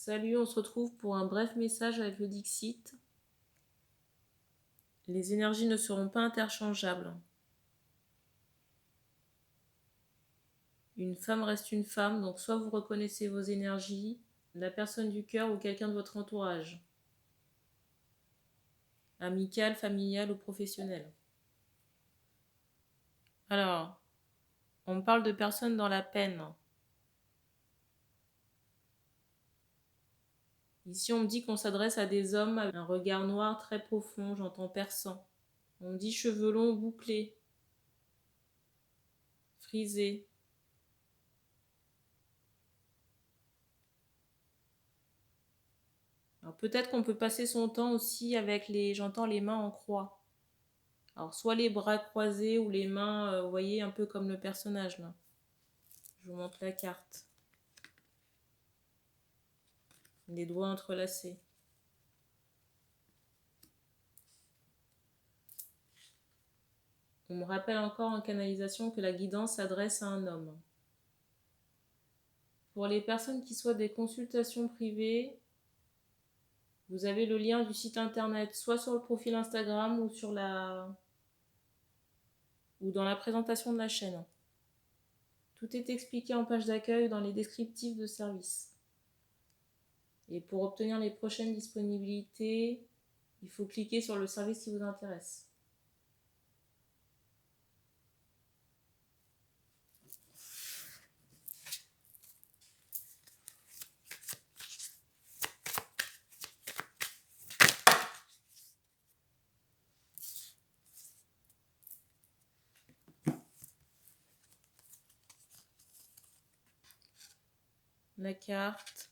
Salut, on se retrouve pour un bref message avec le Dixit. Les énergies ne seront pas interchangeables. Une femme reste une femme, donc soit vous reconnaissez vos énergies, la personne du cœur ou quelqu'un de votre entourage. Amical, familial ou professionnel. Alors, on parle de personnes dans la peine. Ici, on me dit qu'on s'adresse à des hommes avec un regard noir très profond, j'entends perçant. On me dit cheveux longs bouclés, frisés. Alors peut-être qu'on peut passer son temps aussi avec j'entends les mains en croix. Alors soit les bras croisés ou les mains, vous voyez, un peu comme le personnage là. Je vous montre la carte. Les doigts entrelacés. On me rappelle encore en canalisation que la guidance s'adresse à un homme. Pour les personnes qui souhaitent des consultations privées, vous avez le lien du site internet, soit sur le profil Instagram ou dans la présentation de la chaîne. Tout est expliqué en page d'accueil dans les descriptifs de service. Et pour obtenir les prochaines disponibilités, il faut cliquer sur le service qui vous intéresse. La carte.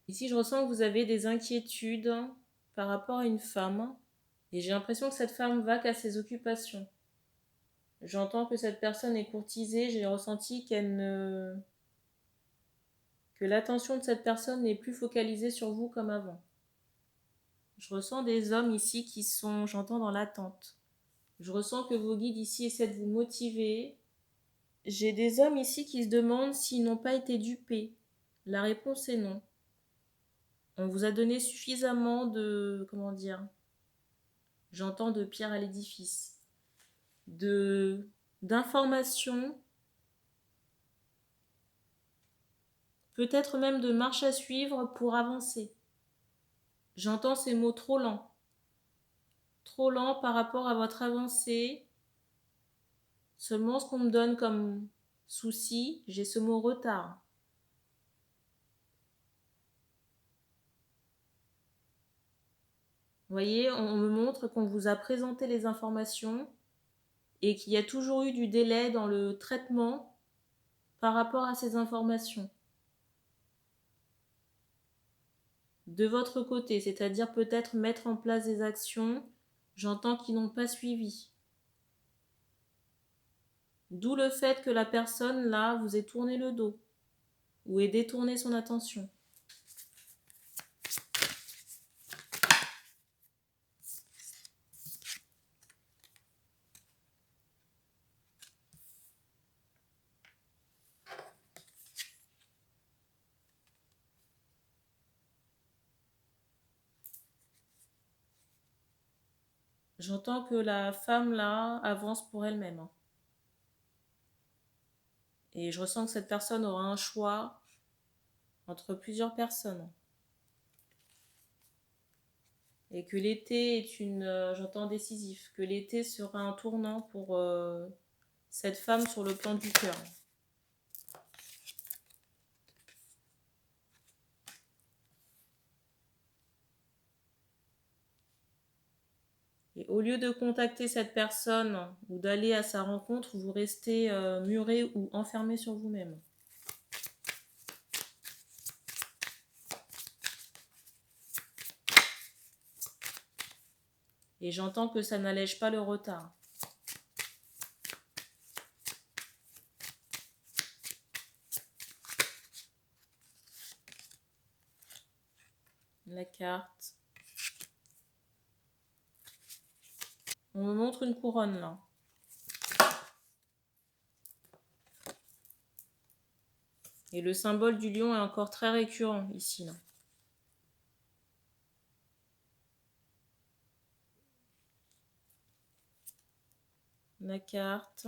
Ici, je ressens que vous avez des inquiétudes par rapport à une femme. Et j'ai l'impression que cette femme va qu'à ses occupations. J'entends que cette personne est courtisée. J'ai ressenti que l'attention de cette personne n'est plus focalisée sur vous comme avant. Je ressens des hommes ici qui sont, j'entends, dans l'attente. Je ressens que vos guides ici essaient de vous motiver. J'ai des hommes ici qui se demandent s'ils n'ont pas été dupés. La réponse est non. On vous a donné suffisamment j'entends de pierre à l'édifice, d'informations, peut-être même de marche à suivre pour avancer. J'entends ces mots trop lents par rapport à votre avancée. Seulement ce qu'on me donne comme souci, j'ai ce mot retard. Vous voyez, on me montre qu'on vous a présenté les informations et qu'il y a toujours eu du délai dans le traitement par rapport à ces informations. De votre côté, c'est-à-dire peut-être mettre en place des actions, j'entends qu'ils n'ont pas suivi. D'où le fait que la personne là vous ait tourné le dos ou ait détourné son attention. J'entends que la femme là avance pour elle-même. Et je ressens que cette personne aura un choix entre plusieurs personnes. Et que l'été est j'entends décisif, que l'été sera un tournant pour cette femme sur le plan du cœur. Et au lieu de contacter cette personne ou d'aller à sa rencontre, vous restez muré ou enfermé sur vous-même. Et j'entends que ça n'allège pas le retard. La carte. On me montre une couronne là. Et le symbole du lion est encore très récurrent ici, là. La carte.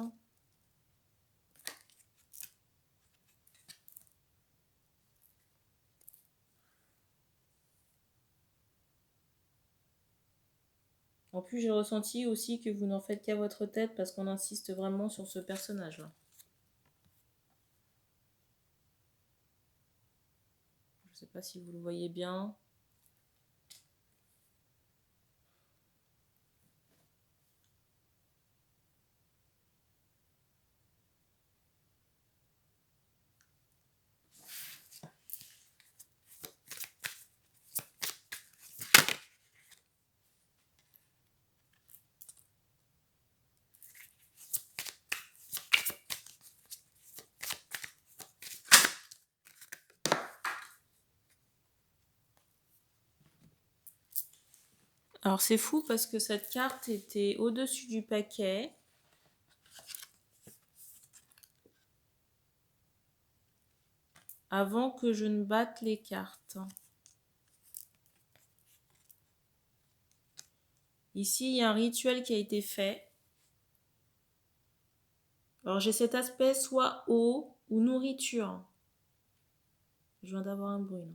En plus, j'ai ressenti aussi que vous n'en faites qu'à votre tête parce qu'on insiste vraiment sur ce personnage-là. Je ne sais pas si vous le voyez bien. Alors c'est fou parce que cette carte était au-dessus du paquet. Avant que je ne batte les cartes. Ici, il y a un rituel qui a été fait. Alors j'ai cet aspect soit eau ou nourriture. Je viens d'avoir un bruit.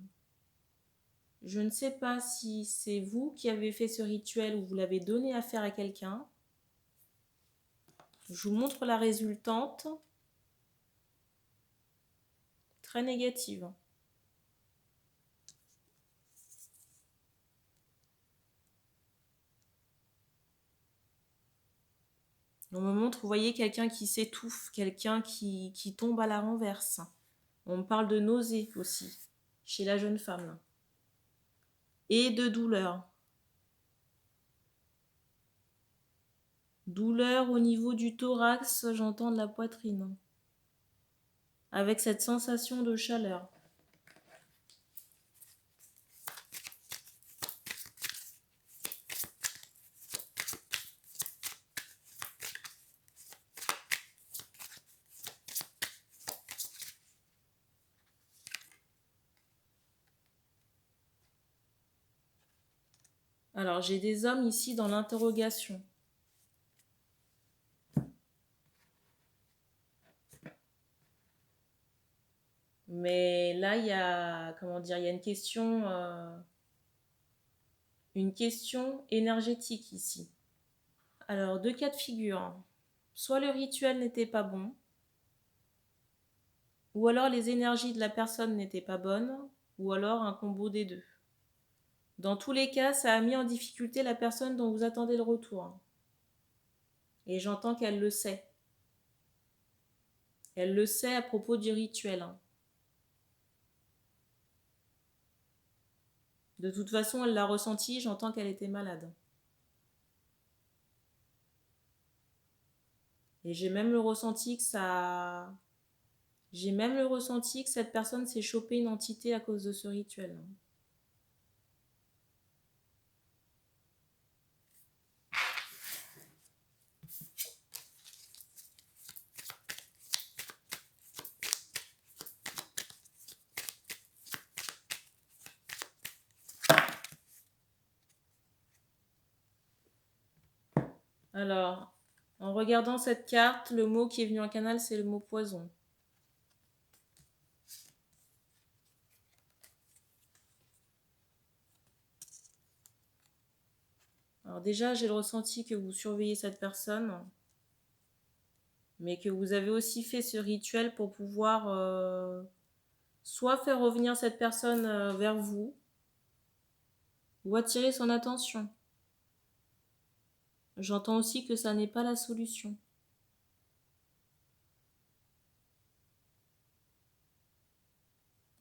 Je ne sais pas si c'est vous qui avez fait ce rituel ou vous l'avez donné à faire à quelqu'un. Je vous montre la résultante. Très négative. On me montre, vous voyez, quelqu'un qui s'étouffe, quelqu'un qui tombe à la renverse. On me parle de nausée aussi, chez la jeune femme. Et de douleur. Douleur au niveau du thorax, j'entends de la poitrine. Avec cette sensation de chaleur. Alors, j'ai des hommes ici dans l'interrogation. Mais là, il y a, comment dire, il y a une question énergétique ici. Alors, deux cas de figure. Soit le rituel n'était pas bon, ou alors les énergies de la personne n'étaient pas bonnes, ou alors un combo des deux. Dans tous les cas, ça a mis en difficulté la personne dont vous attendez le retour. Et j'entends qu'elle le sait. Elle le sait à propos du rituel. De toute façon, elle l'a ressenti, j'entends qu'elle était malade. Et j'ai même le ressenti que cette personne s'est chopée une entité à cause de ce rituel. Alors, en regardant cette carte, le mot qui est venu en canal, c'est le mot poison. Alors déjà, j'ai le ressenti que vous surveillez cette personne, mais que vous avez aussi fait ce rituel pour pouvoir soit faire revenir cette personne vers vous, ou attirer son attention. J'entends aussi que ça n'est pas la solution.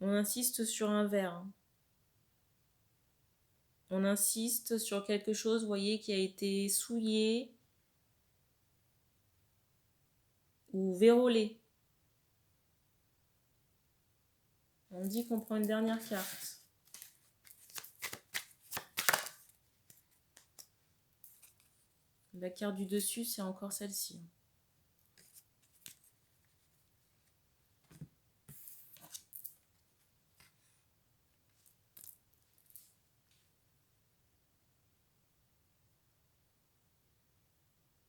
On insiste sur un verre. On insiste sur quelque chose, vous voyez, qui a été souillé ou vérolé. On dit qu'on prend une dernière carte. La carte du dessus, c'est encore celle-ci.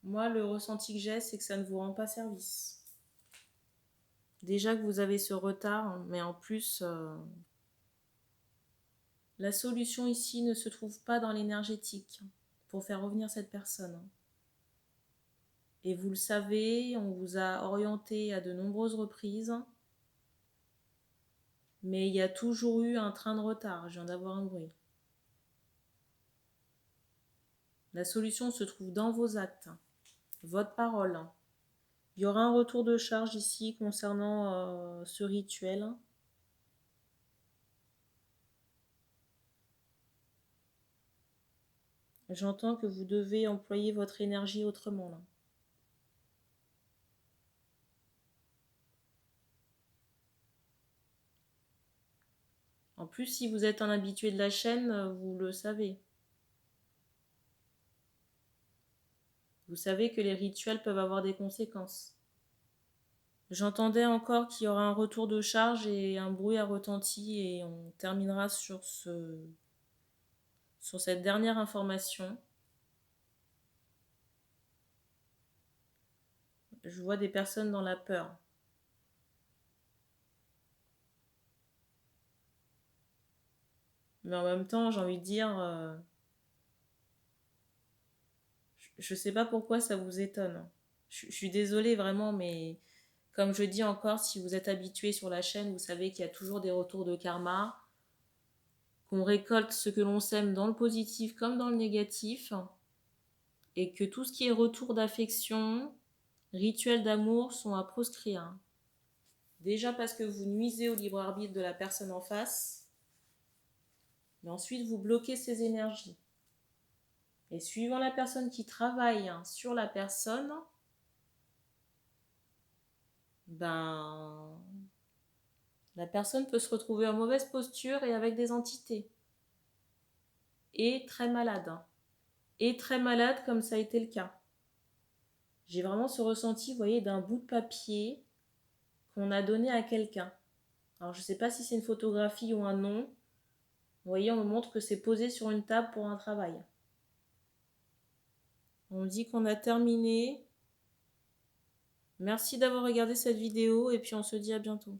Moi, le ressenti que j'ai, c'est que ça ne vous rend pas service. Déjà que vous avez ce retard, mais en plus, la solution ici ne se trouve pas dans l'énergétique pour faire revenir cette personne. Et vous le savez, on vous a orienté à de nombreuses reprises, mais il y a toujours eu un train de retard. Je viens d'avoir un bruit. La solution se trouve dans vos actes, votre parole. Il y aura un retour de charge ici concernant ce rituel. J'entends que vous devez employer votre énergie autrement là. En plus, si vous êtes un habitué de la chaîne, vous le savez. Vous savez que les rituels peuvent avoir des conséquences. J'entendais encore qu'il y aura un retour de charge et un bruit a retenti et on terminera sur cette dernière information. Je vois des personnes dans la peur. Mais en même temps, j'ai envie de dire, je sais pas pourquoi ça vous étonne. Je suis désolée vraiment, mais comme je dis encore, si vous êtes habitué sur la chaîne, vous savez qu'il y a toujours des retours de karma, qu'on récolte ce que l'on sème dans le positif comme dans le négatif, et que tout ce qui est retour d'affection, rituel d'amour sont à proscrire. Déjà parce que vous nuisez au libre arbitre de la personne en face, mais ensuite vous bloquez ses énergies. Et suivant la personne qui travaille sur la personne, ben, la personne peut se retrouver en mauvaise posture et avec des entités. Et très malade. Et très malade comme ça a été le cas. J'ai vraiment ce ressenti, vous voyez, d'un bout de papier qu'on a donné à quelqu'un. Alors je ne sais pas si c'est une photographie ou un nom. Vous voyez, on me montre que c'est posé sur une table pour un travail. On me dit qu'on a terminé. Merci d'avoir regardé cette vidéo et puis on se dit à bientôt.